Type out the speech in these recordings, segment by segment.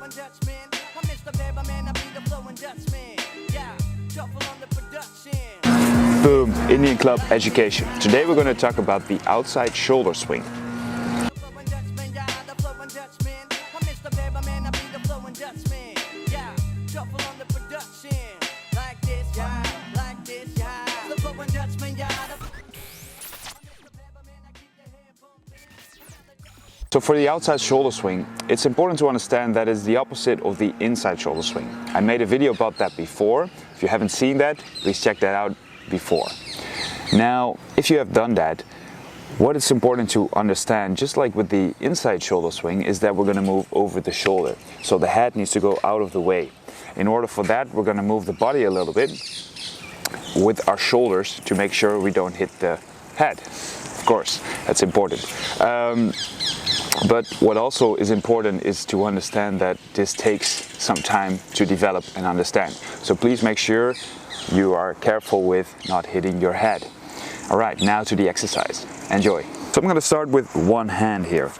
Dutchman. I miss the paper man, I be the flowing Dutchman. Yeah, shuffle on the production. Boom, Indian club education. Today we're going to talk about the outside shoulder swing. So for the outside shoulder swing, it's important to understand that it's the opposite of the inside shoulder swing. I made a video about that before. If you haven't seen that, please check that out before. Now, if you have done that, what is important to understand, just like with the inside shoulder swing, is that we're going to move over the shoulder. So the head needs to go out of the way. In order for that, we're going to move the body a little bit with our shoulders to make sure we don't hit the head. Of course, that's important. But what also is important is to understand that this takes some time to develop and understand. So please make sure you are careful with not hitting your head. All right, now to the exercise. Enjoy. So I'm going to start with one hand here.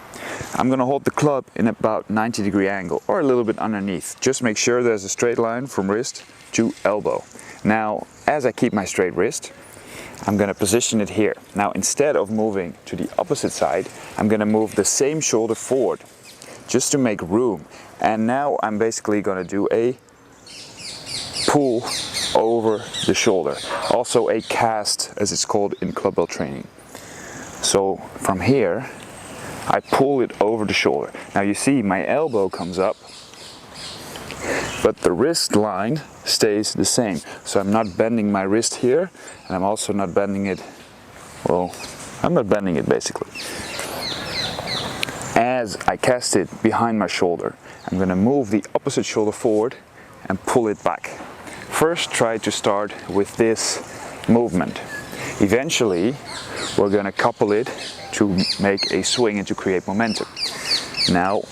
I'm going to hold the club in about 90-degree angle or a little bit underneath. Just make sure there's a straight line from wrist to elbow. Now, as I keep my straight wrist, I'm going to position it here. Now, instead of moving to the opposite side, I'm going to move the same shoulder forward just to make room. And now I'm basically going to do a pull over the shoulder. Also a cast, as it's called in clubbell training. So from here, I pull it over the shoulder. Now you see my elbow comes up, but the wrist line stays the same. So I'm not bending my wrist here, and I'm also not bending it, well, I'm not bending it basically. As I cast it behind my shoulder, I'm going to move the opposite shoulder forward and pull it back. First, try to start with this movement. Eventually, we're going to couple it to make a swing and to create momentum. Now,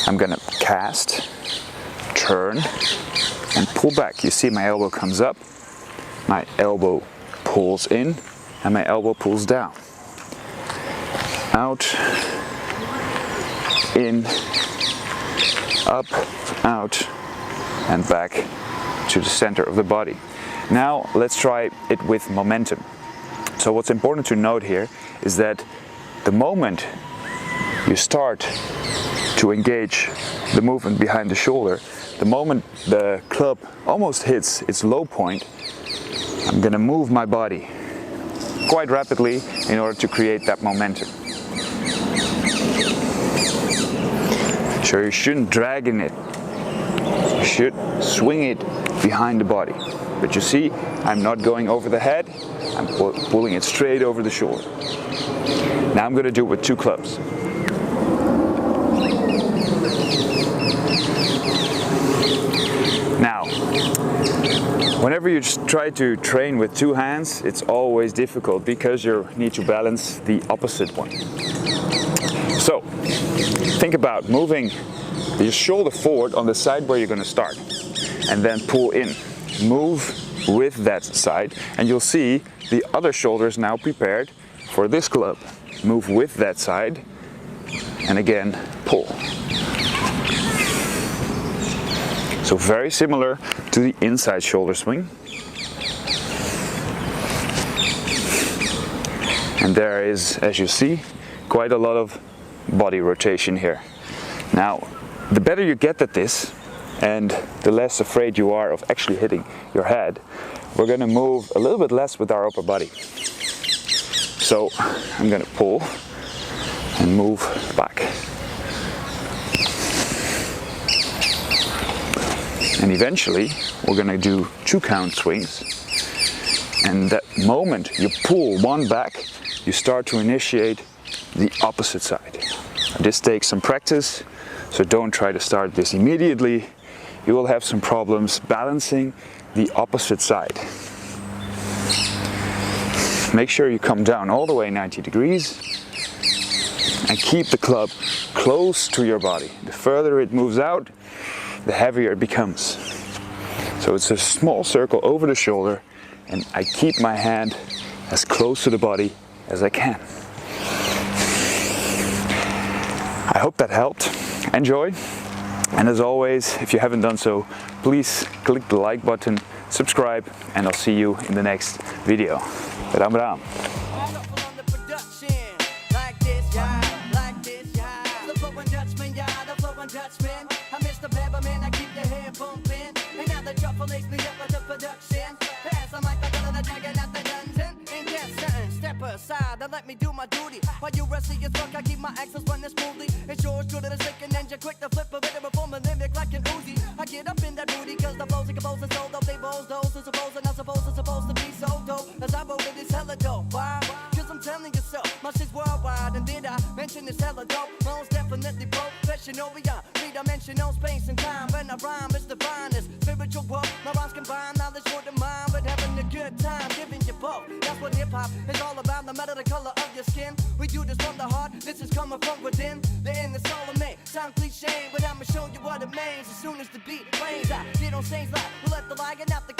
I'm going to cast, turn, and pull back. You see my elbow comes up, my elbow pulls in, and my elbow pulls down. Out, in, up, out, and back to the center of the body. Now let's try it with momentum. So what's important to note here is that the moment you start to engage the movement behind the shoulder, the moment the club almost hits its low point, I'm going to move my body quite rapidly in order to create that momentum. So you shouldn't drag in it. You should swing it behind the body. But you see, I'm not going over the head, I'm pulling it straight over the shoulder. Now I'm going to do it with two clubs. Now, whenever you try to train with two hands, it's always difficult because you need to balance the opposite one. So, think about moving your shoulder forward on the side where you're going to start, and then pull in. Move with that side, and you'll see the other shoulder is now prepared for this club. Move with that side, and again, pull. So very similar to the inside shoulder swing. And there is, as you see, quite a lot of body rotation here. Now, the better you get at this, and the less afraid you are of actually hitting your head, we're going to move a little bit less with our upper body. So I'm going to pull and move back. And eventually we're going to do 2 count swings. And that moment you pull one back, you start to initiate the opposite side. This takes some practice, so don't try to start this immediately. You will have some problems balancing the opposite side. Make sure you come down all the way 90 degrees and keep the club close to your body. The further it moves out, the heavier it becomes. So it's a small circle over the shoulder, and I keep my hand as close to the body as I can. I hope that helped. Enjoy. And as always, if you haven't done so, please click the like button, subscribe, and I'll see you in the next video. Bedankt, bedankt. Shuffle on the production. Like this, yeah, like this, yeah. The flow and Dutchman, yeah, the flow and Dutchman. I miss the peppermint, I keep your hair bumping. And now the truffle lays me up with the production. Pass the mic, I got the dragon at the dungeon. And yes, certain, step aside and let me do my duty. While you rusty as fuck, I keep my axles running smoothly. It's yours, good as a sick and engine, quick to flip a rhythm, perform a mimic like an Uzi. I get up in that booty, cause the flows and composers sold up. They bows, those who suppose are not supposed to be so dope. As I roll with this hella dope. Why? Cause I'm telling you so. My shit's worldwide, and did I mention this hella dope? Most definitely professional, beyond three-dimensional space and time. When I rhyme, it's the finest spiritual world. My rhymes combine knowledge for the mind, but having a good time, giving you both. That's what hip-hop is all about, no matter the color of your skin. We do this from the heart, this is coming from within. The end is all of me. Sound cliche, but I'ma show you what it means. As soon as the beat plays, I get on stage like, we'll let the lion out the